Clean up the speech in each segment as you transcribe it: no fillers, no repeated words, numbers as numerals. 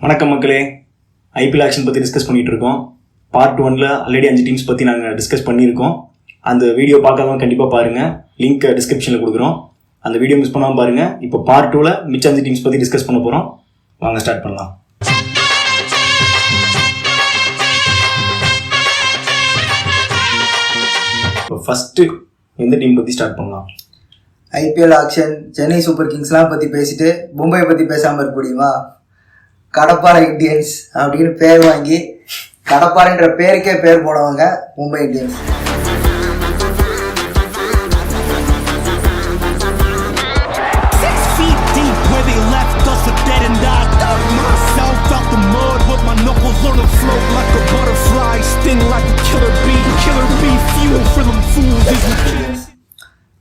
வணக்கம் மக்களே, IPL action பற்றி டிஸ்கஸ் பண்ணிகிட்டு இருக்கோம். பார்ட் 1ல் ஆல்ரெடி 5 டீம்ஸ் பற்றி நாங்கள் டிஸ்கஸ் பண்ணியிருக்கோம். அந்த வீடியோ பார்க்காதவங்க கண்டிப்பாக பாருங்கள், லிங்க் டிஸ்கிரிப்ஷனில் கொடுக்குறோம். அந்த வீடியோ மிஸ் பண்ணாமல் பாருங்கள். இப்போ பார்ட் 2ல் மிச்ச 5 டீம்ஸ் பற்றி டிஸ்கஸ் பண்ண போகிறோம். வாங்க ஸ்டார்ட் பண்ணலாம். இப்போ ஃபஸ்ட்டு எந்த டீம் பற்றி ஸ்டார்ட் பண்ணலாம்? ஐபிஎல் ஆக்ஷன் சென்னை சூப்பர் கிங்ஸ்லாம் பற்றி பேசிட்டு மும்பை பற்றி பேசாமல் இருக்க முடியுமா? கடப்பாறை இந்தியன்ஸ் அப்படின்னு பேர் வாங்கி கடப்பாறைன்ற பேருக்கே பேர் போனவங்க மும்பை இந்தியன்ஸ்.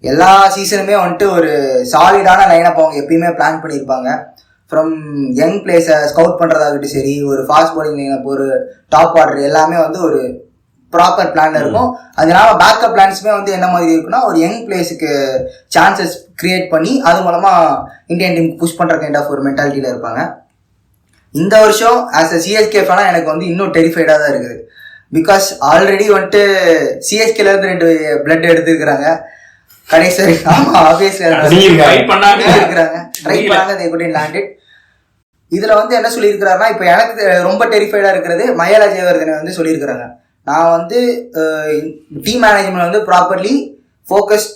எல்லா சீசனுமே வந்துட்டு ஒரு சாலிடான லைனப் அவங்க எப்பயுமே பிளான் பண்ணியிருப்பாங்க. ஃப்ரம் யங் பிளேஸை ஸ்கவுட் பண்ணுறதாகட்டும் சரி, ஒரு ஃபாஸ்ட் பவுலிங் லைனப், ஒரு டாப் ஆர்டர் எல்லாமே வந்து ஒரு ப்ராப்பர் பிளான் இருக்கும். அதனால பேக்கப் பிளான்ஸுமே வந்து என்ன மாதிரி இருக்குன்னா, ஒரு யங் பிளேஸுக்கு சான்சஸ் கிரியேட் பண்ணி அது மூலமாக இந்தியன் டீமுக்கு புஷ் பண்ணுற கைண்ட் ஆஃப் ஒரு மென்டாலிட்டியில் இருப்பாங்க. இந்த வருஷம் ஆஸ் அ சிஎஸ்கே ஃபேனாக எனக்கு வந்து இன்னும் டெரிஃபைடாக தான் இருக்குது. பிகாஸ் ஆல்ரெடி வந்துட்டு சிஎஸ்கேலேருந்து 2 பிளட் எடுத்துருக்குறாங்க. கடைசி ஆமாம் ஆப்வியஸ்லி ட்ரை பண்ணாங்க. இதுல வந்து என்ன சொல்லியிருக்கிறாருன்னா, இப்போ எனக்கு ரொம்ப டெரிஃபைடா இருக்கிறது மஹேலா ஜெயவர்தனை வந்து சொல்லியிருக்கிறாங்க. நான் வந்து டீம் மேனேஜ்மெண்ட் வந்து ப்ராப்பர்லி ஃபோக்கஸ்,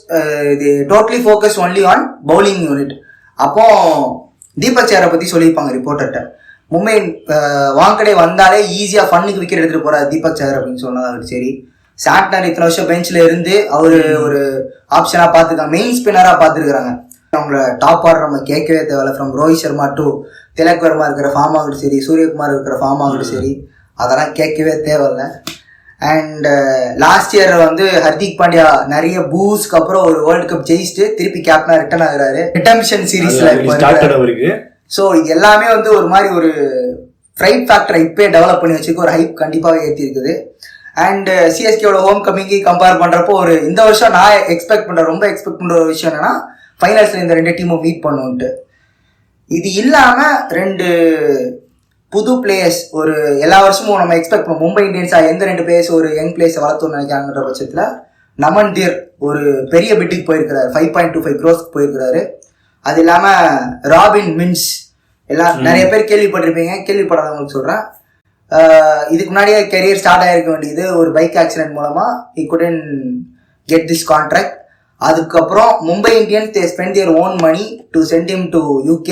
இது totally focus only on bowling unit. அப்போ தீபக் சேரை பத்தி சொல்லியிருப்பாங்க ரிப்போர்ட்டர்கிட்ட. மும்பை வாங்கடே வந்தாலே ஈஸியா ஃபன்னுக்கு விக்கெட் எடுத்துட்டு போறாரு தீபக் சேர் அப்படின்னு சொன்னது சரி. சாட்னர் இத்தனை வருஷம் பெஞ்சில் இருந்து அவரு ஒரு ஆப்ஷனா பார்த்துருக்காங்க, மெயின் ஸ்பின்னரா பார்த்துருக்காங்க. அவங்களோட டாப் ஆர்டர் நம்ம கேட்கவே தேவையில்ல. ஃப்ரம் ரோஹித் சர்மா டு திலக் வர்மா இருக்கிற ஃபார்ம் ஆகட்டும் சரி, சூரியகுமார் இருக்கிற ஃபார்ம் ஆகட்டும் சரி, அதெல்லாம் கேட்கவே தேவையில்ல. அண்ட் லாஸ்ட் இயர் வந்து ஹர்திக் பாண்டியா நிறைய பூஸ்க்கு அப்புறம் ஒரு வேர்ல்டு கப் ஜெயிச்சுட்டு திருப்பி கேப்டனா ரிட்டர்ன் ஆகுறாரு ரிட்டம்ஷன் சீரீஸ்ல. ஸோ இது எல்லாமே வந்து ஒரு மாதிரி ஒரு ஃப்ரைட் ஃபேக்டரை இப்பே டெவலப் பண்ணி வச்சுக்க ஒரு ஹைப் கண்டிப்பாக ஏற்றி இருக்குது. அண்ட் சிஎஸ்கேவோட ஹோம் கமிங்கி கம்பேர் பண்ணுறப்போ ஒரு இந்த வருஷம் நான் ரொம்ப எக்ஸ்பெக்ட் பண்ணுற ஒரு விஷயம் என்னன்னா, ஃபைனல்ஸில் இந்த 2 டீமும் மீட் பண்ணுன்ட்டு. இது இல்லாமல் 2 புது பிளேயர்ஸ் ஒரு எல்லா வருஷமும் நம்ம எக்ஸ்பெக்ட் பண்ணுவோம். மும்பை இந்தியன்ஸாக எந்த 2 பிளேயர்ஸ் ஒரு யங் பிளேயர்ஸை வளர்த்தோன்னு நினைக்கிறாங்கன்ற பட்சத்தில் நமன் தீர் ஒரு பெரிய பிட்டுக்கு போயிருக்கிறாரு, 5.25 crores போயிருக்கிறாரு. அது இல்லாமல் ராபின் மின்ஸ் எல்லாம் நிறைய பேர் கேள்விப்படாதவங்களுக்கு சொல்கிறேன். இதுக்கு முன்னாடியே கெரியர் ஸ்டார்ட் ஆகிருக்க வேண்டியது ஒரு பைக் ஆக்சிடென்ட் மூலமாக he couldn't get this contract. அதுக்கப்புறம் Mumbai Indians they spend their own money to send him to UK.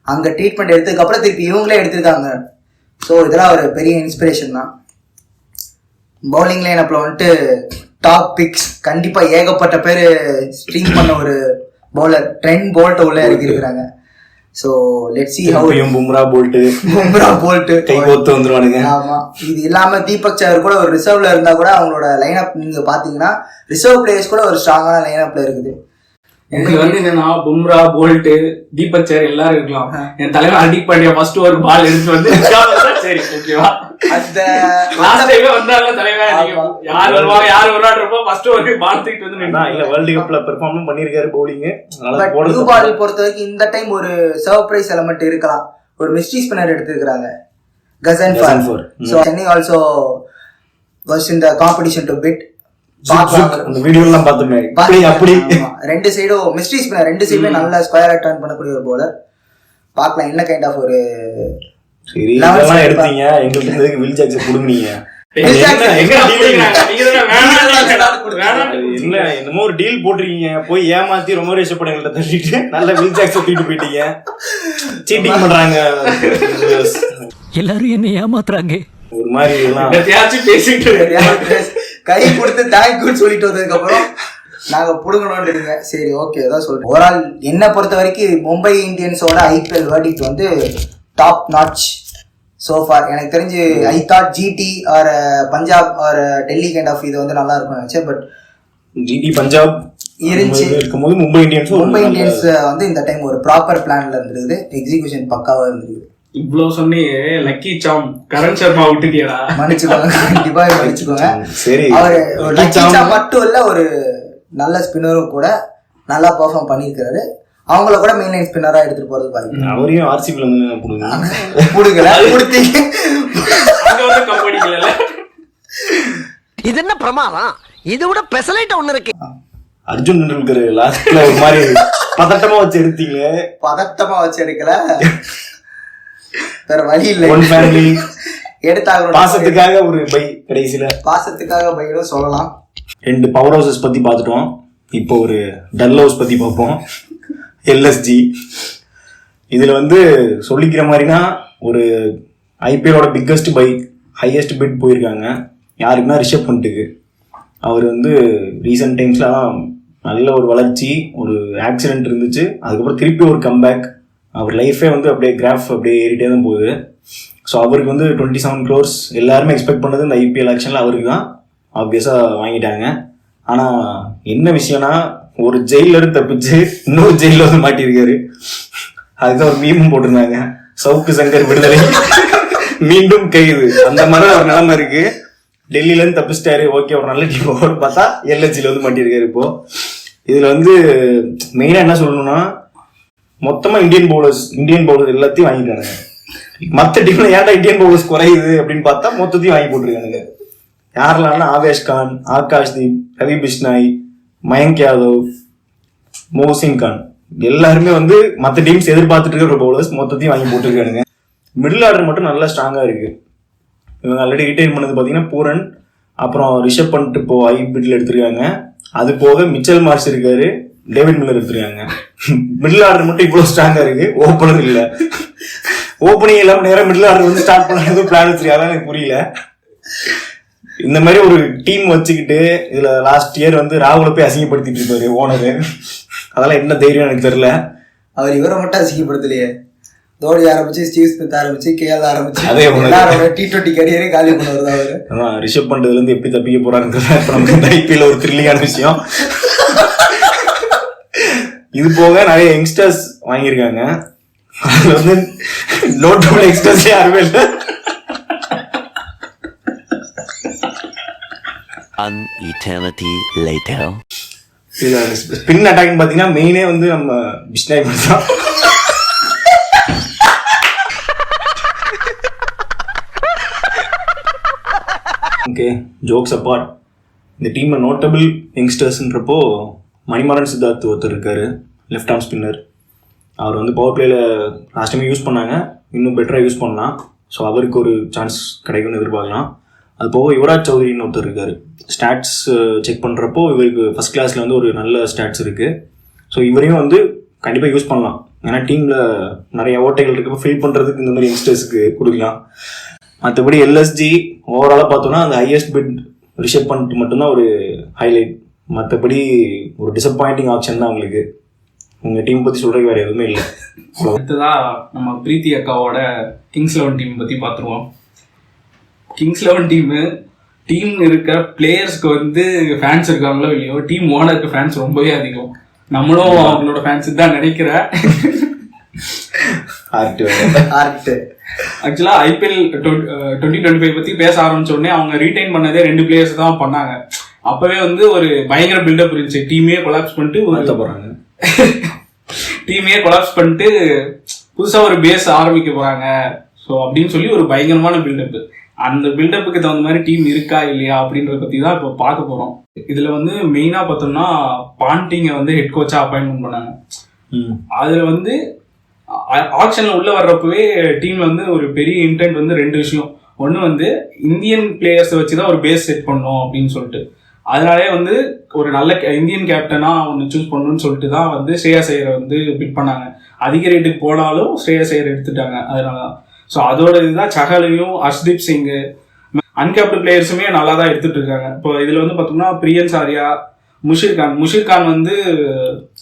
அங்கே ட்ரீட்மெண்ட் எடுத்ததுக்கப்புறம் திருப்பி இவங்களே எடுத்திருக்காங்க. ஸோ இதெல்லாம் ஒரு பெரிய இன்ஸ்பிரேஷன் தான். பவுலிங் லைனப்பில் வந்துட்டு டாப் பிக்ஸ் கண்டிப்பாக ஏகப்பட்ட பேர் ஸ்ட்ரீம் பண்ண ஒரு பவுலர் ட்ரெண்ட் போல்ட்டை உள்ளே இறக்கிருக்கிறாங்க. So let's see how Bumrah Boult கை கோத்து வந்துருவானுங்க. ஆமா, இது இல்லாம தீபக் சேர் கூட ஒரு ரிசர்வ்ல இருந்தா கூட அவங்களோட லைனப் நீங்க பாத்தீங்கன்னா ரிசர்வ் பிளேயர்ஸ் கூட ஒரு ஸ்ட்ராங்கான லைனப்ல இருக்குது. எனக்கு வந்து என்னன்னா, பும்ரா போல்ட் தீபக் சேர் எல்லாரும் இருக்கலாம். என் தலைவர் ஹர்திக் பாண்டியா ஃபர்ஸ்ட் ஒரு பால் எடுத்து வந்து சரி ஓகேவா, அந்த லாஸ்ட் டைமே வந்தாங்க தலைவர். யார் வருவான்றப்போ ஃபர்ஸ்ட் ஒரு பால் தூக்கிட்டு வந்து நின்னா. இல்ல வேர்ல்ட் கப்ல பெர்ஃபார்ம் பண்ணிருக்காரு பவுலிங். நியூ பால் பொறுத்த வரைக்கும் இந்த டைம் ஒரு சர்ப்ரைஸ் எலிமெண்ட் இருக்கலாம். ஒரு மிஸ்ட்ரி ஸ்பின்னர் எடுத்துக்கிறாங்க, Ghazanfar. So Chennai also was in the competition to bit. அந்த வீடியோ எல்லாம் பார்த்தோமே, அப்படி 2 சைடும் மிஸ்ட்ரி ஸ்பின்னர், 2 சைடுமே நல்ல ஸ்கொயரா டர்ன் பண்ணக்கூடிய ஒரு பவுலர். பார்க்கலாம் என்ன கைண்ட் ஆஃப் ஒரு சரி இதெல்லாம் எடுத்தீங்க. எங்களுக்கு வில் ஜாக்சன் கொடுங்க. என்னமோ ஒரு டீல் போட்டிருக்கீங்க, போய் ஏமாத்தி ரொம்ப ரேஷப்படங்கள்ட்ட தள்ளிட்டு நல்ல வில் ஜாக்சன் தூக்கிட்டு போயிட்டீங்க. சீட்டிங் பண்றாங்க எல்லாரும், என்ன ஏமாத்துறாங்க ஒரு மாதிரி எல்லாம் பேசிட்டு கை கொடுத்து தேங்க்யூன்னு சொல்லிட்டு வந்ததுக்கு அப்புறம் நாங்க புடுங்கணும்ன்றீங்க. சரி ஓகே, அதான் சொல்றேன். ஓவரால் என்ன பொறுத்த வரைக்கும் மும்பை இந்தியன்ஸோட ஐபிஎல் வேர்டிக்ட் வந்து டாப் நாட்ச் சோஃபார். எனக்கு தெரிஞ்சு I thought GT or Punjab or Delhi kind of இது வந்து நல்லா இருக்கும்னு நினைச்சேன். பட் ஜிடி பஞ்சாப் இருந்துச்சு இருக்கும்போது மும்பை இந்தியன்ஸ் வந்து இந்த டைம் ஒரு ப்ராப்பர் பிளான்ல இருந்திருக்குது, எக்ஸிகியூஷன் பக்காவா இருந்திருக்குது. இவ்வளவு சொன்னியே, லக்கி சாம் கரண் சர்மா விட்டுட்டியடா, மன்னிச்சுக்கோங்க, கண்டிப்பா மன்னிச்சுக்கோங்க. சரி, அவரு லக்கி சாம் மட்டும் இல்ல, ஒரு நல்ல ஸ்பின்னரும் கூட நல்லா பெர்ஃபார்ம் பண்ணியிருக்கிறாரு. அவங்கள கூட மெயின் லைன் ஸ்பின்னரா எடுத்துட்டு போறது வாய்ப்பு. அவரையும் ஆர்சிபில வந்து கொடுக்கல கொடுத்தீங்க. இது என்ன பிரமாதம்? இது விட பெசலைட் ஒண்ணு இருக்கு. அர்ஜுன் டெண்டுல்கர் லாஸ்ட்ல ஒரு மாதிரி பதட்டமா வச்சு எடுத்தீங்க. பதட்டமா வச்சு எடுக்கல, வேற வழி இல்லை. ஒன் ஃபேமிலி எடுத்தாங்க. பாசத்துக்காக ஒரு பை, கடைசியில பாசத்துக்காக பையும் சொல்லலாம். 2 பவர் ஹவுசஸ் பத்தி பார்த்துட்டோம். இப்போ ஒரு டல் ஹவுஸ் பத்தி பார்ப்போம். எல்எஸ்ஜி. இதுல வந்து சொல்லிக்கிற மாதிரினா ஒரு ஐபிஎலோட பிக்கஸ்ட் பை, ஹையஸ்ட் பிட் போயிருக்காங்க. யாருக்குன்னா ரிஷப் பண்ட்டுக்கு. அவர் வந்து ரீசெண்ட் டைம்ஸ்ல நல்ல ஒரு வளர்ச்சி, ஒரு ஆக்சிடென்ட் இருந்துச்சு, அதுக்கப்புறம் திருப்பி ஒரு கம்பேக். அவர் லைஃபே வந்து அப்படியே கிராஃப் அப்படியே ஏறிட்டே தான் போகுது. ஸோ அவருக்கு வந்து 27 crores எல்லாருமே எக்ஸ்பெக்ட் பண்ணது இந்த ஐபிஎல் ஆக்ஷனில் அவருக்கு தான். ஆப்வியஸாக வாங்கிட்டாங்க. ஆனால் என்ன விஷயம்னா, ஒரு ஜெயிலிருந்து தப்பிச்சு இன்னொரு ஜெயிலில் வந்து மாட்டியிருக்காரு. அதுதான் ஒரு மீமும் போட்டிருந்தாங்க, சவுக்கு சங்கர் விடுதலை மீண்டும் கைது, அந்த மாதிரி ஒரு நிலைமை இருக்கு. டெல்லியிலேருந்து தப்பிச்சிட்டாரு, ஓகே ஒரு நல்ல டீம் ஓவர் பார்த்தா எல்எஸ்ஜியில் வந்து மாட்டியிருக்காரு. இப்போ இதில் வந்து மெயினாக என்ன சொல்லணும்னா, மொத்தமாக இந்தியன் பவுலர்ஸ் எல்லாத்தையும் வாங்கிட்டாங்க. மற்ற டீம்ல ஏன்டா இந்தியன் பவுலர்ஸ் குறையுது அப்படின்னு பார்த்தா மொத்தத்தையும் வாங்கி போட்டிருக்கானுங்க. யாரெல்லாம் ஆவேஷ் கான், ஆகாஷ்தீப், ரவி பிஷ்னாய், மயங்க் யாதவ், மோசின் கான் எல்லாருமே வந்து மற்ற டீம்ஸ் எதிர்பார்த்துட்டு இருக்கிற பவுலர்ஸ் மொத்தத்தையும் வாங்கி போட்டிருக்கானுங்க. மிடில் ஆர்டர் மட்டும் நல்லா ஸ்ட்ராங்காக இருக்கு. இவங்க ஆல்ரெடி ரிட்டைன் பண்ணது பார்த்தீங்கன்னா பூரன், அப்புறம் ரிஷப் பண்ட் இப்போ ஐபிஎல் எடுத்திருக்காங்க. அது போக மிச்சல் மார்ஷ் இருக்காரு, டேவிட் மில்லர் எடுத்திருக்காங்க. மிடில் ஆர்டர் மட்டும் இவ்வளோ ஸ்ட்ராங்காக இருக்கு, ஓப்பனர் இல்லை. ஓப்பனிங் இல்லாம நேரம் மிடில் ஆர்டர் வந்து ஸ்டார்ட் பண்ணது பிளான் வச்சிருக்காங்க, எனக்கு புரியல. இந்த மாதிரி ஒரு டீம் வச்சுக்கிட்டு இதுல லாஸ்ட் இயர் வந்து ராகுல போய் அசிங்கப்படுத்திட்டு இருப்பாரு ஓனரு. அதெல்லாம் என்ன தைரியம் எனக்கு தெரியல. அவர் இவரை மட்டும் அசிங்கப்படுத்தலையே, தோனி ஆரம்பிச்சு, ஸ்டீவ் ஸ்மித் ஆரம்பிச்சு, கேஎல் ஆரம்பிச்சு, அதே T20 கரியரே காலி பண்ணுவாரு அவரு. அதான் ரிஷப் பண்றதுல இருந்து எப்படி தப்பிக்க போறாங்க நமக்கு இந்த ஐபிஎல் ஒரு த்ரில்லிங்கான விஷயம். இது போக நிறைய யங்ஸ்டர்ஸ் வாங்கியிருக்காங்க. அதுல வந்து நோட்டபிள் யங்ஸ்டர்ஸ் யாருமே இல்லை. An eternity later. Spin attack பாத்தீங்கன்னா மெயினே வந்து நம்ம பிஷ்னாய் தான். ஓகே, ஜோக்ஸ் அப்பார்ட், இந்த டீம்ல நோட்டபிள் யங்ஸ்டர்ஸ்ன்றப்போ மணிமாறன் சித்தார்த் ஒருத்தர் இருக்காரு, லெஃப்ட் ஆர்ம் ஸ்பின்னர். அவர் வந்து பவர் பிளேல லாஸ்ட் டைம் யூஸ் பண்ணாங்க, இன்னும் பெட்டராக யூஸ் பண்ணலாம். ஸோ அவருக்கு ஒரு சான்ஸ் கிடைக்கும்னு எதிர்பார்க்கலாம். அது போக யுவராஜ் சௌத்ரின்னு ஒருத்தர் இருக்காரு. ஸ்டாட்ஸ் செக் பண்ணுறப்போ இவருக்கு ஃபர்ஸ்ட் கிளாஸில் வந்து ஒரு நல்ல ஸ்டாட்ஸ் இருக்குது. ஸோ இவரையும் வந்து கண்டிப்பாக யூஸ் பண்ணலாம். ஏன்னா டீமில் நிறைய ஓட்டைகள் இருக்கப்போ ஃபில் பண்ணுறதுக்கு இந்த மாதிரி யங்ஸ்டர்ஸுக்கு கொடுக்கலாம். மற்றபடி எல்எஸ்ஜி ஓவராலாக பார்த்தோன்னா அந்த ஹையஸ்ட் பிட் ரிஷப் பண்ணிட்டு மட்டும்தான் ஒரு ஹைலைட். மற்றபடி ஒரு டிசப்பாயிண்டிங் ஆப்ஷன் தான் அவங்களுக்கு. உங்கள் டீம் பற்றி சொல்கிறதுக்கு வேறு எதுவுமே இல்லை. அடுத்ததான் நம்ம பிரீத்தி அக்காவோட கிங்ஸ் 11 டீம் பற்றி பார்த்துருவோம். கிங்ஸ் 11 டீம் இருக்க பிளேயர்ஸ்க்கு வந்து ஃபேன்ஸ் இருக்காங்களோ இல்லையோ, டீம் ஓனருக்கு ஃபேன்ஸ் ரொம்பவே அதிகம். நம்மளும் அவங்களோட ஃபேன்ஸ் தான் நினைக்கிறேன். ஆக்சுவலா ஐபிஎல் 2025 பத்தி பேச ஆரம்பிச்ச உடனே அவங்க ரீடைன் பண்ணதே 2 பிளேயர்ஸ் தான் பண்ணாங்க. அப்பவே வந்து ஒரு பயங்கர பில்டப் இருந்துச்சு. டீமே கொலாப்ஸ் பண்ணிட்டு புதுசா ஒரு பேஸ் ஆரம்பிக்க போறாங்க ஸோ அப்படின்னு சொல்லி ஒரு பயங்கரமான பில்டப். அந்த பில்டப்புக்கு தகுந்த மாதிரி டீம் இருக்கா இல்லையா அப்படின்றத பத்தி தான் இப்போ பார்க்க போறோம். இதுல வந்து மெயினா பார்த்தோம்னா பாண்டிங்க வந்து ஹெட் கோச்சா அப்பாயின்மெண்ட் பண்ணாங்க. அதுல வந்து ஆக்ஷன்ல உள்ள வர்றப்பவே டீம்ல வந்து ஒரு பெரிய இன்டென்ட் வந்து 2 விஷயம். ஒன்று வந்து இந்தியன் பிளேயர்ஸை வச்சுதான் ஒரு பேஸ் செட் பண்ணோம் அப்படின்னு சொல்லிட்டு, அதனாலே வந்து ஒரு நல்ல இந்தியன் கேப்டனா ஒன்று சூஸ் பண்ணணும்னு சொல்லிட்டு தான் வந்து ஸ்ரேயாஸ் ஐயரை வந்து பிட் பண்ணாங்க. அதிக ரேட்டுக்கு போனாலும் ஸ்ரேயாஸ் ஐயர் எடுத்துட்டாங்க. அதனாலதான். ஸோ அதோட இதுதான் சஹலையும் ஹர்ஷ்தீப் சிங் அன்கேப்டு பிளேயர்ஸுமே நல்லா தான் எடுத்துட்டு இருக்காங்க. இப்போ இதுல வந்து பார்த்தோம்னா பிரியன்ஸ் ஆர்யா, முஷிர் கான் வந்து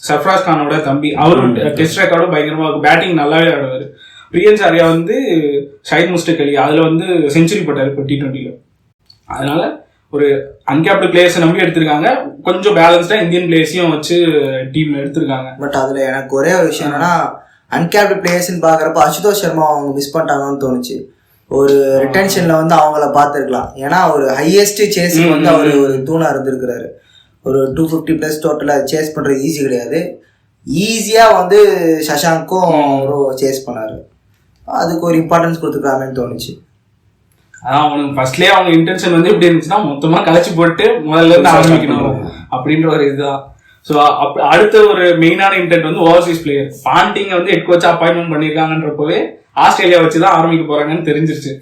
சர்ஃப்ராஸ் கானோட தம்பி, அவரும் டெஸ்ட் ரெக்கார்டும் பயங்கரமா இருக்கும், பேட்டிங் நல்லாவே ஆடுவார். பிரியன்ஸ் ஆர்யா வந்து ஷாஹித் முஸ்டக் அலி அதுல வந்து செஞ்சுரி போட்டார் இப்போ T20. அதனால ஒரு அன்கேப்டு பிளேயர்ஸை நம்பி எடுத்திருக்காங்க. கொஞ்சம் பேலன்ஸ்டா இந்தியன் பிளேயர்ஸையும் வச்சு டீம்ல எடுத்திருக்காங்க. பட் அதுல எனக்கு ஒரே ஒரு விஷயம் என்னன்னா, அன்கேப்டு பிளேயர்ஸ்ன்னு பாக்குறப்ப அசுதோஷ் சர்மா அவங்க மிஸ் பண்ணிட்டாங்கன்னு தோணுச்சு. ஒரு ரிட்டென்ஷன்ல வந்து அவங்கள பார்த்துருக்கலாம். ஏன்னா ஒரு ஹையஸ்ட் சேஸுக்கு வந்து அவர் ஒரு தூணா இருந்திருக்கிறாரு. ஒரு 250+ டோட்டலா சேஸ் பண்றது ஈஸி கிடையாது. ஈஸியாக வந்து சஷாங்க்கும் அவரும் சேஸ் பண்ணார். அதுக்கு ஒரு இம்பார்ட்டன்ஸ் கொடுத்துக்கலாமேன்னு தோணுச்சு. அதான் அவனுக்கு ஃபர்ஸ்ட்லேயே அவங்க இன்டென்ஷன் வந்து எப்படி இருந்துச்சுன்னா மொத்தமாக கழிச்சு போட்டு முதல்ல இருந்து ஆரம்பிக்கணும் அப்படின்ற ஒரு இதுதான். ஸோ அடுத்த ஒரு மெயினான இன்டென்ட் வந்து ஓவர்சீஸ் பிளேயர். பாண்டிங்க வந்து ஹெட் கோச்சா அப்பாயின்மெண்ட் பண்ணியிருக்காங்கன்றப்பவே ஆஸ்திரேலியா வச்சு தான் ஆரம்பிக்க போறாங்கன்னு தெரிஞ்சிருச்சு.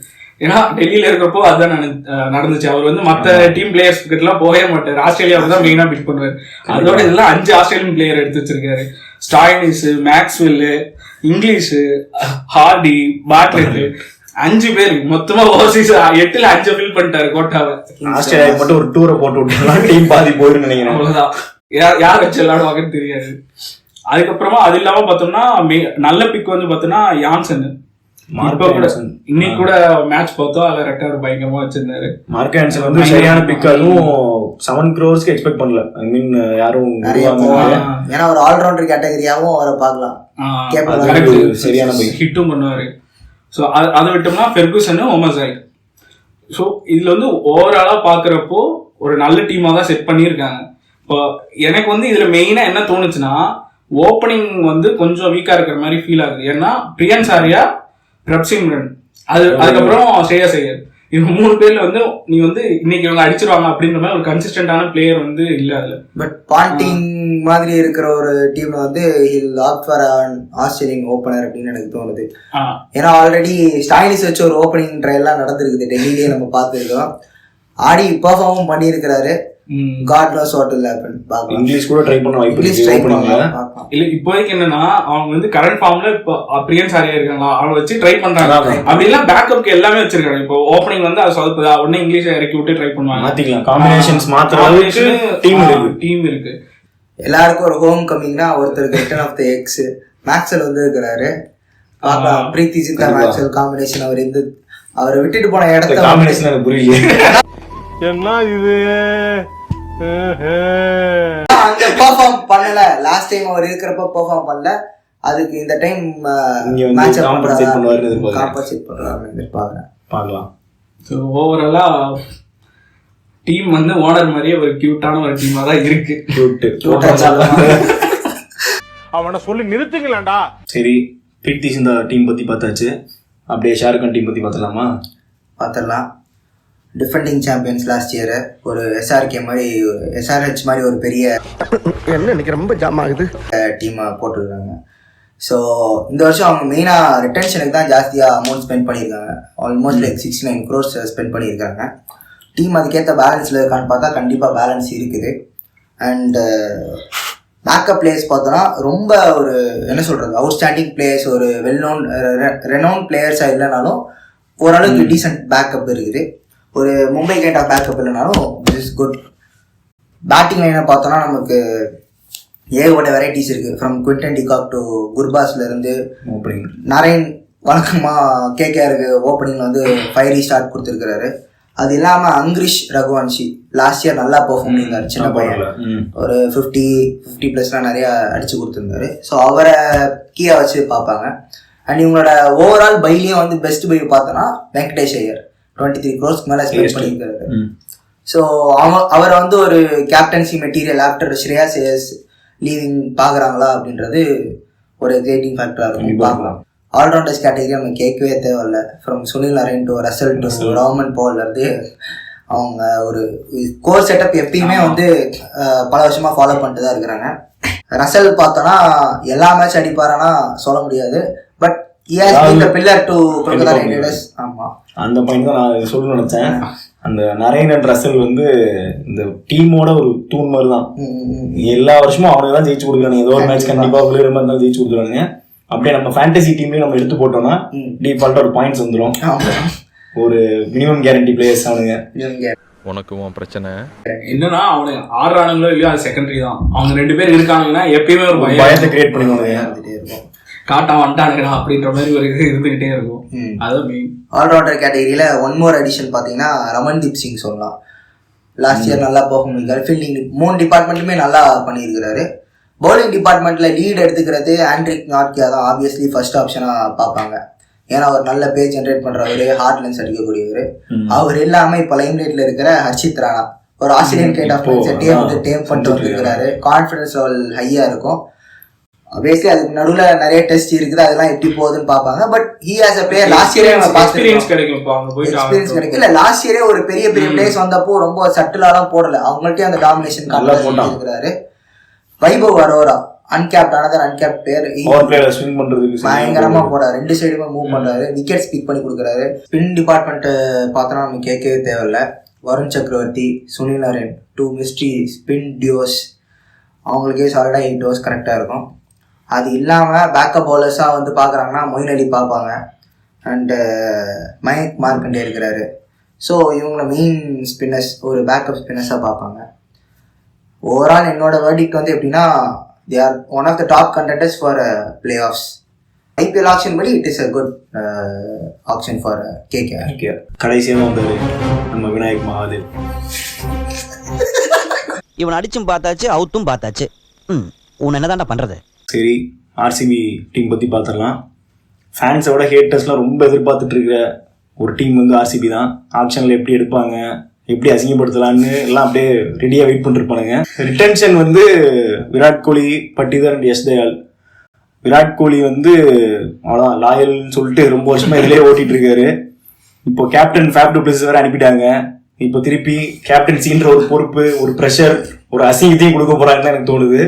ஏன்னா டெல்லியில இருக்கிறப்போ அதுதான் நடந்துச்சு. அவர் வந்து மற்ற டீம் பிளேயர்ஸ் கிட்டலாம் போகவே மாட்டார், ஆஸ்திரேலியாவுக்கு தான் மெயினா பிக் பண்ணுவார். அதோட இதெல்லாம் 5 ஆஸ்திரேலியன் பிளேயர் எடுத்து வச்சிருக்காரு. Stoinis, Maxwell, Inglis, Hardie, Bartlett 5 பேர் மொத்தமா ஓவர்சீஸ் 8ல 5 ஃபில் பண்ணிட்டாரு கோட்டாவை. ஆஸ்திரேலியா மட்டும் ஒரு டூரை போட்டு விட்டுலாம் டீம் பாதி போயிடும் நினைக்கிறேன். அவ்வளவுதான், யார் வச்சு விளையாடுவாங்கன்னு தெரியாது. அதுக்கப்புறமா அது இல்லாம பார்த்தோம்னா நல்ல பிக் வந்து பார்த்தோம்னா யான்சன். இன்னைக்கு கூட மேட்ச் பார்த்தோம், அதுல ரெக்கார்டு பயங்கரமா வச்சிருந்தாரு. மார்க் ஆன்சன் வந்து சரியான பிக். அதுவும் 7 crores எக்ஸ்பெக்ட் பண்ணல. ஐ மீன் யாரும் ஏன்னா ஒரு ஆல்ரவுண்டர் கேட்டகரியாவும் அவரை பார்க்கலாம். சரியான பிக், ஹிட்டும் பண்ணுவாரு. ஸோ அதை விட்டோம்னா ஃபெர்குசன், ஒமர்சாய். ஸோ இதுல வந்து ஓவராலா பாக்குறப்போ ஒரு நல்ல டீமா தான் செட் பண்ணியிருக்காங்க. இப்போ எனக்கு வந்து இதுல மெயினா என்ன தோணுச்சுன்னா, ஓப்பனிங் வந்து கொஞ்சம் வீக்கா இருக்கிற மாதிரி ஃபீல் ஆகுது. ஏன்னா பிரியன்ஸ் ஆர்யா, பிரப்சிம்ரன், அதுக்கப்புறம் ஸ்ரேயஸ் ஐயர், இவங்க 3 பேர்ல வந்து நீ வந்து இன்னைக்கு இவங்க அடிச்சிருவாங்க அப்படின்ற மாதிரி ஒரு கன்சிஸ்டன்டான பிளேயர் வந்து இல்ல அதுல. பட் பாண்டிங் மாதிரி இருக்கிற ஒரு டீம்ல வந்து he'll opt for Australian opener அப்படின்னு எனக்கு தோணுது. ஏன்னா ஆல்ரெடி ஸ்டாயினிஸ் வச்சு ஒரு ஓப்பனிங் ட்ரையல்லாம் நடந்திருக்குது, டெல்லியிலேயே நம்ம பார்த்துருக்கோம். ஆடி பெர்ஃபார்மும் பண்ணியிருக்கிறாரு. God knows what will happen. பாக்கலாம், இங்கிலீஷ் கூட ட்ரை பண்ண வாய்ப்பு இங்கிலீஷ் ட்ரை பண்ணலாம். இல்ல இப்போதைக்கு என்னன்னா அவங்க வந்து கரண்ட் ஃபார்ம்ல இப்போ பிரியன்ஸ் ஆரியா இருக்காங்களா, அவங்க வச்சு ட்ரை பண்றாங்க. அப்படி எல்லாம் பேக்கப்க்கு எல்லாமே வச்சிருக்காங்க. இப்போ ஓப்பனிங் வந்து அது சொதப்புதா, உடனே இங்கிலீஷ் இறக்கி விட்டு ட்ரை பண்ணுவாங்க. மாத்திக்கலாம், காம்பினேஷன்ஸ் மாத்திர டீம் இருக்கு. எல்லாருக்கும் ஒரு ஹோம் கமிங்னா ஒருத்தருக்கு return of the X Maxwell வந்து இருக்கிறாரு. பாக்கலாம், பிரீத்தி சித்தா மேக்ஸ்வெல் காம்பினேஷன். அவர் இந்த அவரை விட்டுட்டு போன இடத்த காம்பினேஷன் எனக்கு புரியல. என்ன இது அந்த பெர்ஃபார்ம் பண்ணல. லாஸ்ட் டைம் அவர் இருக்கிறப்ப பெர்ஃபார்ம் பண்ணல. அதுக்கு இந்த டைம் மேட்ச் காம்பன்சேட் பண்ணுவாருன்னு எதிர்பார்க்கிறேன். பார்க்கலாம். ஸோ ஓவராலா டீம் வந்து ஓனர் மாதிரியே ஒரு கியூட்டான ஒரு டீமா தான் இருக்கு. அவனை சொல்லி நிறுத்துங்களேன்டா. சரி, பிரீத்தி சிந்தா டீம் பத்தி பார்த்தாச்சு. அப்படியே ஷாருக்கான் டீம் பத்தி பார்த்தலாமா? பார்த்துடலாம். டிஃபெண்டிங் சாம்பியன்ஸ் லாஸ்ட் இயர் ஒரு எஸ்ஆர்கே மாதிரி, எஸ்ஆர்ஹெச் மாதிரி ஒரு பெரிய என்ன இன்னைக்கு ரொம்ப ஜாம் ஆகுது டீமை போட்டுருக்காங்க. ஸோ இந்த வருஷம் அவங்க மெயினாக ரிட்டன்ஷனுக்கு தான் ஜாஸ்தியாக அமௌண்ட் ஸ்பெண்ட் பண்ணியிருக்காங்க. ஆல்மோஸ்ட் லைக் 69 crores ஸ்பெண்ட் பண்ணியிருக்காங்க. டீம் அதுக்கேற்ற பேலன்ஸில் இருக்கான்னு பார்த்தா கண்டிப்பாக பேலன்ஸ் இருக்குது. அண்டு பேக்கப் பிளேயர்ஸ் பார்த்தோன்னா ரொம்ப ஒரு என்ன சொல்கிறது, அவுட்ஸ்டாண்டிங் பிளேயர்ஸ், ஒரு வெல் நோன் ரெனவுன் பிளேயர்ஸாக இல்லைனாலும் ஓரளவுக்கு டீசென்ட் பேக்கப் இருக்குது. ஒரு மும்பை கைண்ட் ஆஃப் பேக்கப் இல்லைனாலும் திஸ் இஸ் குட். பேட்டிங் லைனை பார்த்தோன்னா நமக்கு ஏகப்பட்ட வெரைட்டிஸ் இருக்குது. ஃப்ரம் குவிண்டன் டிகாக் டு குர்பாஸ்லேருந்து நரேன் வழக்கமாக கேகேஆருக்கு ஓப்பனிங்கில் வந்து 5 ஸ்டார்ட் கொடுத்துருக்கிறாரு. அது இல்லாமல் அங்கிரிஷ் ரகுவன்ஷி லாஸ்ட் இயர் நல்லா பெர்ஃபார்ம் பண்ணியிருந்தார். சின்ன பையன் ஒரு 50+ நிறையா அடித்து கொடுத்துருந்தாரு. ஸோ அவரை கீழே வச்சு பார்ப்பாங்க. அண்ட் இவங்களோட ஓவரால் பைலையும் வந்து பெஸ்ட் பை பார்த்தோன்னா வெங்கடேஷ் ஐயர் 23 crores மேலே ஸ்பெண்ட் பண்ணியிருக்காரு. ஸோ அவரை வந்து ஒரு captaincy material after Shreyas Iyer's leaving பார்க்குறாங்களா அப்படின்றது ஒரு எக்ஸைட்டிங் ஃபேக்டராக இருக்கும். பார்க்கலாம். ஆல்ரவுண்டர்ஸ் கேட்டகரி நம்ம கேட்கவே தேவையில்ல. From Sunil Narine to Russell to Raman பவுலர்ந்து அவங்க ஒரு கோர் செட்டப் எப்பயுமே வந்து பல வருஷமாக ஃபாலோ பண்ணிட்டு தான் இருக்கிறாங்க. ரசல் பார்த்தோன்னா எல்லா மேட்ச் அடிப்பாரானா சொல்ல முடியாது. பட் இந்த pillar to Kolkata night Riders. ஆமாம், அந்த பாயிண்ட் தான் நான் சொல்லணும்னு நினைச்சேன். அந்த நரேன் அண்ட் ரசல் வந்து இந்த டீமோட ஒரு தூண் மாதிரி தான். எல்லா வருஷமும் அவனுக்கு தான் ஜெயிச்சு கொடுக்குறாங்க. ஏதோ ஒரு மேட்ச் கண்டிப்பாக விளையாடுற மாதிரி தான் ஜெயிச்சு கொடுக்குறாங்க. அப்படியே நம்ம ஃபேண்டசி டீம்லேயும் நம்ம எடுத்து போட்டோம்னா டிஃபால்ட்டாக ஒரு பாயிண்ட்ஸ் வந்துடும். ஒரு மினிமம் கேரண்டி பிளேயர்ஸ் அவனுங்க. உனக்கு உன் பிரச்சனை என்னன்னா அவனுக்கு ஆடுறானுங்களோ இல்லையோ அது செகண்டரி தான். அவங்க 2 பேர் இருக்காங்கன்னா எப்பயுமே ஒரு பயத்தை கிரியேட் பண்ணிடுவாங்க. காட்டா வந்துட்டானுங்கடா அப்படின்ற மாதிரி ஒரு இது இருந்துகிட்டே இருக்கும். அதான் மெயின். ஆல்ரவுண்டர் கேட்டகரியில் ஒன் மோர் அடிஷன் பார்த்தீங்கன்னா ரமன்தீப் சிங் சொல்லலாம். லாஸ்ட் இயர் நல்லா பெர்ஃபார்ம் பண்ணியிருக்காரு. ஃபீல்டிங் 3 டிபார்ட்மெண்ட்டுமே நல்லா பண்ணியிருக்கிறாரு. பவுலிங் டிபார்ட்மெண்ட்டில் லீட் எடுத்துக்கிறது ஆண்ட்ரிக் நார்கியா தான் ஆப்வியஸ்லி ஃபர்ஸ்ட் ஆப்ஷனாக பார்ப்பாங்க. ஏன்னா அவர் நல்ல பேஜ் ஜென்ரேட் பண்ணுறவர், ஹார்ட் லென்ஸ் அடிக்கக்கூடியவர். அவர் இல்லாமல் இப்போ லைம்லைட்டில் இருக்கிற ஹர்ஷித் ராணா ஒரு ஆஸ்திரேலியன் கைண்ட் ஆஃப் செட்டையே வந்து டேம் பண்ணிட்டு வந்துருக்கிறாரு. கான்ஃபிடன்ஸ் லெவல் ஹையாக இருக்கும். obviously அதுக்கு நடுவுல நிறைய டெஸ்ட் இருக்குது, அதெல்லாம் எப்படி போகுதுன்னு பாப்பாங்க. But he has a player last year experience கிடைக்கும். அங்க போய் எக்ஸ்பீரியன்ஸ் கிடைக்கும். இல்ல லாஸ்ட் இயரே ஒரு பெரிய பிளேஸ் வந்தப்போ ரொம்ப சட்டிலாலாம் போடல, அவங்கள்ட்டே அந்த டாமினேஷன் நல்லா போட்டாங்க. Vaibhav Arora uncapped, another uncapped player, power player swing பண்றதுக்கு பயங்கரமா போறாரு, ரெண்டு சைடுமே மூவ் பண்றாரு, விக்கெட் ஸ்பீக் பண்ணி கொடுக்குறாரு. ஸ்பின் டிபார்ட்மெண்ட் பார்த்தோன்னா நம்ம கேட்கவே தேவையில்ல. வருண் சக்கரவர்த்தி, சுனில் நரேன், 2 மிஸ்ட்ரி ஸ்பின் டியோஸ், அவங்களுக்கே சாலிடாக 8 ஓவர்ஸ் கரெக்டாக இருக்கும். அது இல்லாமல் பேக்கப் பவுலர்ஸாக வந்து பார்க்குறாங்கன்னா மொயின் அலி பார்ப்பாங்க, அண்டு மயங்க் மார்க்கண்டே இருக்கிறாரு. ஸோ இவங்களை மெயின் ஸ்பின்னர்ஸ், ஒரு பேக்கப் ஸ்பின்னர்ஸாக பார்ப்பாங்க. ஓவரால் என்னோட வேர்டிக்ட் வந்து எப்படின்னா, they are one of the top contenders for playoffs. IPL auction படி it is a good auction for KKR. கடைசியாக வந்தார் நம்ம விநாயக் மகாதேவ். இவன் அடிச்சும் பார்த்தாச்சு, அவுத்தும் பார்த்தாச்சு. உன் என்னதான்டா பண்றது? சரி, ஆர்சிபி டீம் பற்றி பார்த்துடலாம். ஃபேன்ஸோட ஹேட்டர்ஸ்லாம் ரொம்ப எதிர்பார்த்துட்டு இருக்கிற ஒரு டீம் வந்து ஆர்சிபி தான். ஆப்ஷனில் எப்படி எடுப்பாங்க, எப்படி அசிங்கப்படுத்தலான்னு எல்லாம் அப்படியே ரெடியாக வெயிட் பண்ணிருப்பானுங்க. ரிட்டன்ஷன் வந்து விராட் கோலி, பட்டிதர் அண்ட் எஸ் தயால். விராட் கோலி வந்து அவ்வளோதான் லாயல்னு சொல்லிட்டு ரொம்ப வருஷமா இதிலே ஓட்டிட்டு இருக்காரு. இப்போ கேப்டன் ஃபேப் டு பிளேஸ் வேற அனுப்பிட்டாங்க. இப்போ திருப்பி கேப்டன்சின்ற ஒரு பொறுப்பு, ஒரு ப்ரெஷர், ஒரு அசிங்கத்தையும் கொடுக்க போறாங்கன்னு எனக்கு தோணுது.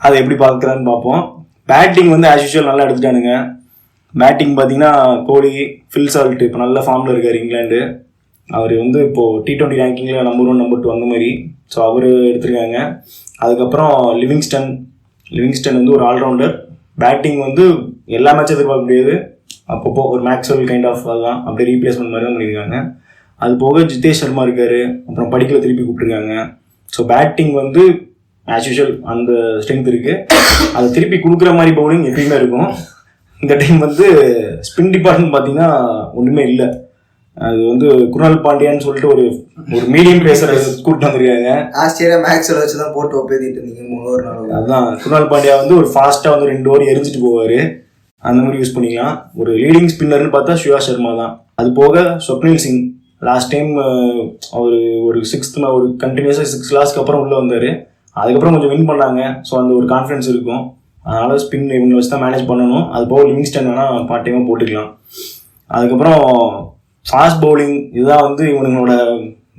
அதை எப்படி பார்க்குறான்னு பார்ப்போம். பேட்டிங் வந்து ஆஸ் யூஷுவல் நல்லா எடுத்துட்டானுங்க. பேட்டிங் பார்த்தீங்கன்னா கோலி, ஃபில் சால்ட் இப்போ நல்ல ஃபார்மில் இருக்கார் இங்கிலாந்து. அவர் வந்து இப்போது T20 ரேங்கிங்கில் நம்பர் 1 நம்பர் 2 அந்த மாதிரி. ஸோ அவர் எடுத்திருக்காங்க. அதுக்கப்புறம் லிவிங்ஸ்டன் வந்து ஒரு ஆல்ரவுண்டர். பேட்டிங் வந்து எல்லா மேட்சும் எதிர்பார்க்க முடியாது, அப்பப்போ ஒரு மேக்ஸ்வெல் கைண்ட் ஆஃப் அதுதான், அப்படியே ரீப்ளேஸ்மெண்ட் மாதிரி தான் பண்ணியிருக்காங்க. அது போக ஜிதேஷ் சர்மா இருக்காரு, அப்புறம் படிக்கல திருப்பி கூப்பிட்டுருக்காங்க. ஸோ பேட்டிங் வந்து ஆஸ் யூஷுவல் அந்த ஸ்ட்ரென்த் இருக்குது. அதை திருப்பி கொடுக்குற மாதிரி பவுலிங் எப்பயுமே இருக்கும். இந்த டைம் வந்து ஸ்பின் டிபார்ட்மெண்ட் பார்த்தீங்கன்னா ஒன்றுமே இல்லை. அது வந்து குருணால் பாண்டியான்னு சொல்லிட்டு ஒரு மீடியம் பேசர் கூப்பிட்டு வந்திருக்காங்க. ஆஸ்திரேலியா மேக்ஸ்வெல் வச்சு தான் போட்டு ஒப்பேத்திட்டு இருந்தீங்க 3 ஓவர் 4 ஓவர். அதுதான் குருணால் பாண்டியா வந்து ஒரு ஃபாஸ்ட்டாக வந்து 2 ஓவர் எரிஞ்சிட்டு போவார், அந்த மாதிரி யூஸ் பண்ணிக்கலாம். ஒரு லீடிங் ஸ்பின்னர்னு பார்த்தா சிவா சர்மா தான். அது போக ஸ்வப்னில் சிங் லாஸ்ட் டைம் அவர் ஒரு 6th ஒரு கண்டினியூஸாக 6 லாஸ்க்கு அப்புறம் உள்ளே வந்தார். அதுக்கப்புறம் கொஞ்சம் வின் பண்ணாங்க. ஸோ அந்த ஒரு கான்ஃபிடன்ஸ் இருக்கும். அதனால் ஸ்பின் இவங்களை வச்சு தான் மேனேஜ் பண்ணணும். அது போக லிவிங்ஸ்டன் வேணால் பார்ட் டைமாக போட்டுக்கலாம். அதுக்கப்புறம் ஃபாஸ்ட் பவுலிங் இதுதான் வந்து இவங்களோட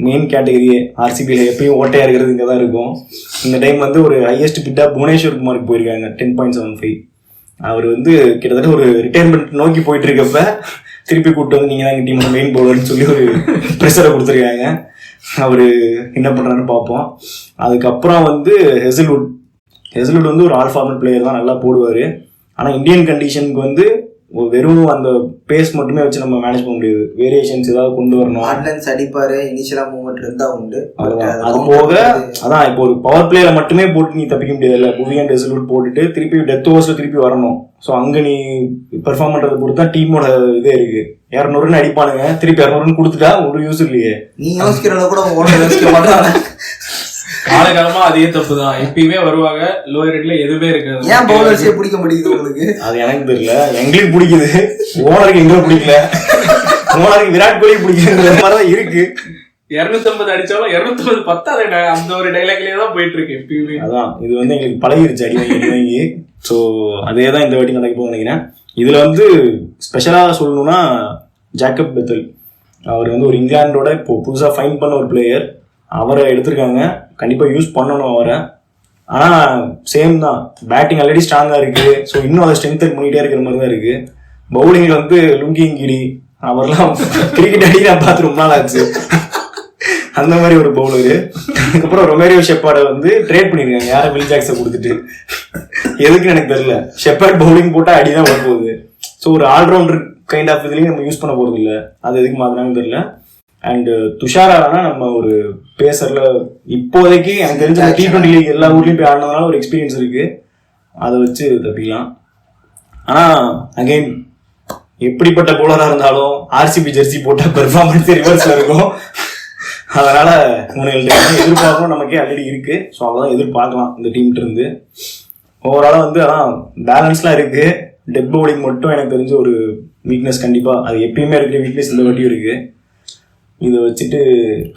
மெயின் கேட்டகரியே. ஆர்சிபியில் எப்பயும் ஓட்டையாக இருக்கிறது இங்கே தான் இருக்கும். இந்த டைம் வந்து ஒரு ஹையஸ்ட் பிட்டாக புவனேஸ்வர் குமாருக்கு போயிருக்காங்க 10.75. அவர் வந்து கிட்டத்தட்ட ஒரு ரிட்டையர்மெண்ட் நோக்கி போயிட்டு இருக்கப்ப திருப்பி கூப்பிட்டு வந்து நீங்கள் தான் எங்கள் டீமோட மெயின் பவுலர்னு சொல்லி ஒரு ப்ரெஷரை கொடுத்துருக்காங்க. அவர் என்ன பண்ணுறான்னு பார்ப்போம். அதுக்கப்புறம் வந்து ஹெசல்வுட் வந்து ஒரு ஆல் ஃபார்மட் பிளேயர் தான், நல்லா போடுவார். ஆனால் இந்தியன் கண்டிஷனுக்கு வந்து வெறும் அந்த பேஸ் மட்டுமே வச்சு நம்ம மேனேஜ் பண்ண முடியாது, வேரியேஷன்ஸ் ஏதாவது கொண்டு வரணும். ஆர்டினன்ஸ் அடிப்பாரு, இனிஷியலா மூவ்மெண்ட் இருந்தா உண்டு. அது போக அதான் இப்போ ஒரு பவர் பிளேயரை மட்டுமே போட்டு நீ தப்பிக்க முடியாது இல்லை. புவி அண்ட் ஹெசல்வுட் போட்டுட்டு திருப்பி டெத் ஓவர்ஸ்ல திருப்பி வரணும். ஸோ அங்கே நீ பெர்ஃபார்ம் பண்ணுறதை பொறுத்தா டீமோட இதே இருக்கு. 200 அடிப்பானுங்க, திருப்பி 200 கொடுத்துட்டா ஒரு யூஸ் இல்லையே. நீ யோசிக்கிறத கூட யோசிக்க மாட்டாங்க. காலகாலமா அதே தப்பு தான், எப்பயுமே வருவாங்க லோயர் ரேட்ல எதுவுமே இருக்காது. ஏன் பவுலர்ஸே பிடிக்க மாட்டேங்குது உங்களுக்கு? அது எனக்கு தெரியல. எங்களுக்கு பிடிக்குது, ஓனருக்கு எங்களுக்கு பிடிக்கல. ஓனருக்கு விராட் கோலி பிடிக்குங்கிற மாதிரிதான் இருக்கு. 250 அடிச்சாலும் 250 பத்தாது, அந்த ஒரு டைலாக்லயே தான் போயிட்டு இருக்கு எப்பயுமே. அதான் இது வந்து எங்களுக்கு பழகிருச்சு அடி வாங்கி. ஸோ அதே தான் இந்த வாட்டி நடக்க போகுது நினைக்கிறேன். இதுல வந்து ஸ்பெஷலா சொல்லணும்னா ஜேக்கப் பெத்தல். அவர் வந்து ஒரு இங்கிலாண்டோட இப்போ புதுசாக ஃபைன் பண்ண ஒரு பிளேயர். அவரை எடுத்திருக்காங்க, கண்டிப்பாக யூஸ் பண்ணணும் அவரை. ஆனால் சேம் தான், பேட்டிங் ஆல்ரெடி ஸ்ட்ராங்காக இருக்குது. ஸோ இன்னும் அதை ஸ்ட்ரென்தன் பண்ணிகிட்டே இருக்கிற மாதிரி தான் இருக்குது. பவுலிங்கில் வந்து லுங்கிங்கிடி அவர்லாம் கிரிக்கெட் அடி நான் பார்த்து ரொம்ப நாள் ஆச்சு, அந்த மாதிரி ஒரு பவுலரு. அதுக்கப்புறம் ரொமேரியோ ஷெப்பார்டை வந்து ட்ரேட் பண்ணியிருக்காங்க, யாரை வில் ஜாக்ஸை கொடுத்துட்டு. எதுக்குன்னு எனக்கு தெரியல. ஷெப்பார்ட் பவுலிங் போட்டால் அடி தான் வரப்போகுது. ஸோ ஒரு ஆல்ரவுண்டர் கைண்ட் ஆஃப் இதுலேயும் நம்ம யூஸ் பண்ண போகிறது இல்லை. அது எதுக்கு மாத்தினாங்கன்னு தெரியல. அண்ட் துஷாரானா நம்ம ஒரு பேசர்ல இப்போதைக்கு எனக்கு தெரிஞ்ச T20 லீக் எல்லா ஊர்லயும் போய் ஆடினதுனால ஒரு எக்ஸ்பீரியன்ஸ் இருக்கு, அதை வச்சு தப்பிக்கலாம். ஆனா அகைன் எப்படிப்பட்ட பவுலரா இருந்தாலும் ஆர்சிபி ஜெர்சி போட்டா பெர்ஃபார்மன்ஸ் ரிவர்ஸ்ல இருக்கும். அதனால எதிர்பார்க்கணும் நமக்கே ஆல்ரெடி இருக்கு. ஸோ அவ்வளோதான் எதிர்பார்க்கலாம் இந்த டீம்கிட்ட இருந்து. ஓவராலாக வந்து அதான் பேலன்ஸ்லாம் இருக்கு. டெத் பவுலிங் மட்டும் எனக்கு தெரிஞ்ச ஒரு வீக்னஸ், கண்டிப்பா அது எப்பயுமே இருக்கிற வீக்னஸ் இந்த வாட்டியும் இருக்கு. இதை வச்சுட்டு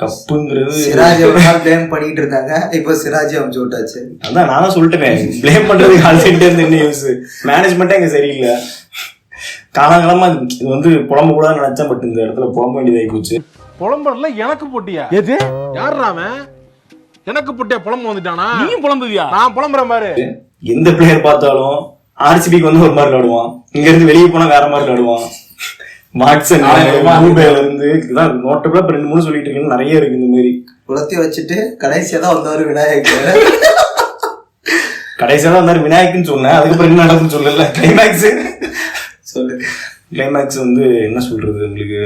கப்புங்கிறது சிராஜ் பிளேம் பண்ணிட்டு இருக்காங்க. இப்போ சிராஜ் அமுச்சு விட்டாச்சு. அதான் நான் தான் சொல்லிட்டேன், பிளேம் பண்றதுக்கு ஆல்ரெடி இருந்து என்ன யூஸ், மேனேஜ்மெண்ட்டே இங்க சரியில்லை. காலங்காலமா இது வந்து புலம்ப கூடாதுன்னு நினைச்சேன், பட் இந்த இடத்துல புலம்ப வேண்டியதாகி போச்சு. புலம்புறதுல எனக்கு போட்டியா? எது யாருடா அவன்? எனக்கு போட்டியா புலம்பு வந்துட்டானா? நீயும் புலம்புவியா? நான் புலம்புறேன் பாரு. எந்த பிளேயர் பார்த்தாலும் ஆர்சிபிக்கு வந்து ஒரு மாதிரி விளையாடுவான், இங்க இருந்து வெளியே போனா வேற மாதிரி விளையாடுவான். வாட்சன் இருந்து இதான் நோட்டபிளா 2-3 சொல்லிட்டு இருக்கீங்க, நிறைய இருக்கு இந்த மாதிரி. குளத்தி வச்சுட்டு கடைசியா தான் வந்தவர் விநாயகர். கடைசியா தான் வந்தாரு விநாயக்குன்னு சொன்னேன், அதுக்கப்புறம் என்ன நடக்குன்னு சொல்லல. கிளைமேக்ஸ் சொல்லு. கிளைமேக்ஸ் வந்து என்ன சொல்றது உங்களுக்கு,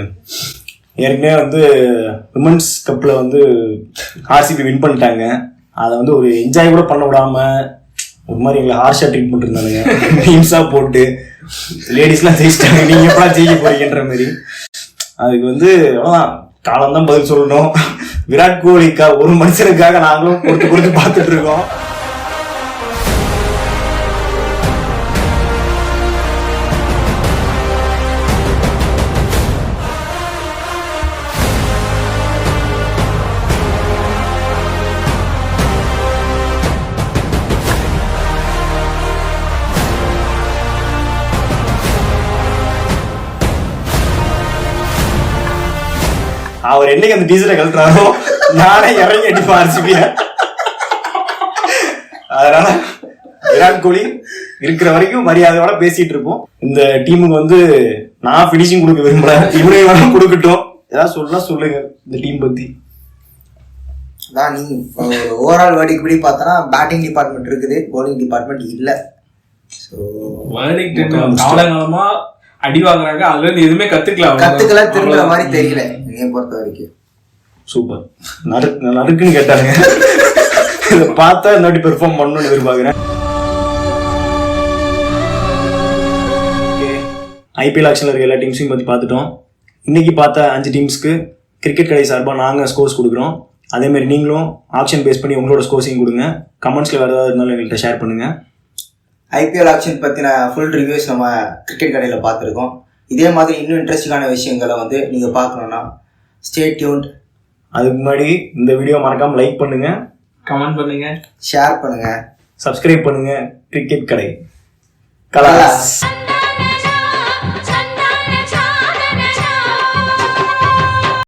ஏற்கனவே வந்து விமன்ஸ் கப்ல வந்து ஆர்சிபி வின் பண்ணிட்டாங்க. அதை வந்து ஒரு என்ஜாய் கூட பண்ண விடாம ஒரு மாதிரி எங்களை ஹார்ஷா ட்ரீட் பண்ணிருந்தானுங்க. டீம்ஸா போட்டு லேடிஸ்லாம் ஜெயிச்சிட்டாங்க, நீங்க எப்படா ஜெயிக்க போறீங்கன்ற மாதிரி. அதுக்கு வந்து அவ்வளவுதான், காலம் தான் பதில் சொல்லணும். விராட் கோலிக்கா ஒரு மனுஷனுக்காக நாங்களும் பொறுத்து பார்த்துட்டு இருக்கோம். அவர் என்னைக்கு அந்த டீசரை கழட்டுறாரோ நானே இறங்கி அடிப்பேன் ஆர்சிபிய. அதனால விராட் கோலி இருக்கிற வரைக்கும் மரியாதையோட பேசிட்டு இருப்போம். இந்த டீமுக்கு வந்து நான் பினிஷிங் கொடுக்க விரும்பல, இவனே வேணா கொடுக்கட்டும். ஏதாவது சொல்லுங்க இந்த டீம் பத்தி. அதான் நீ ஓவரால் வேர்டிக் படி பார்த்தனா பேட்டிங் டிபார்ட்மெண்ட் இருக்குது, பவுலிங் டிபார்ட்மெண்ட் இல்ல. ஸோ காலங்காலமா அடி வாங்குறாங்க, அதுல இருந்து எதுவுமே கத்துக்கல திரும்புற மாதிரி தெரியல என்னைய பொறுத்த வரைக்கும். சூப்பர் நறுக்குன்னு கேட்டாங்க, இதை பார்த்தா இன்னொரு பெர்ஃபார்ம் பண்ணணும்னு எதிர்பார்க்கிறேன். ஐபிஎல் ஆக்ஷன்ல இருக்க எல்லா டீம்ஸையும் பத்தி பார்த்துட்டோம். இன்னைக்கு பார்த்த 5 டீம்ஸ்க்கு கிரிக்கெட் கடை சார்பாக நாங்கள் ஸ்கோர்ஸ் கொடுக்குறோம். அதே மாதிரி நீங்களும் ஆப்ஷன் பேஸ் பண்ணி உங்களோட ஸ்கோர்ஸையும் கொடுங்க. கமெண்ட்ஸ்ல வேறு ஏதாவது இருந்தாலும் எங்கள்கிட்ட ஷேர் பண்ணுங்க. ஐபிஎல் ஆக்ஷன் பற்றின ஃபுல் ரிவ்யூஸ் நம்ம கிரிக்கெட் கடையில் பார்த்துருக்கோம். இதே மாதிரி இன்னும் இன்ட்ரெஸ்டிங்கான விஷயங்களை வந்து நீங்கள் பார்க்கணுன்னா ஸ்டே டியூன்ட். அதுக்கு முன்னாடி இந்த வீடியோ மறக்காமல் லைக் பண்ணுங்க, கமெண்ட் பண்ணுங்க, ஷேர் பண்ணுங்க, சப்ஸ்கிரைப் பண்ணுங்க. கிரிக்கெட் கடை கலாஸ்.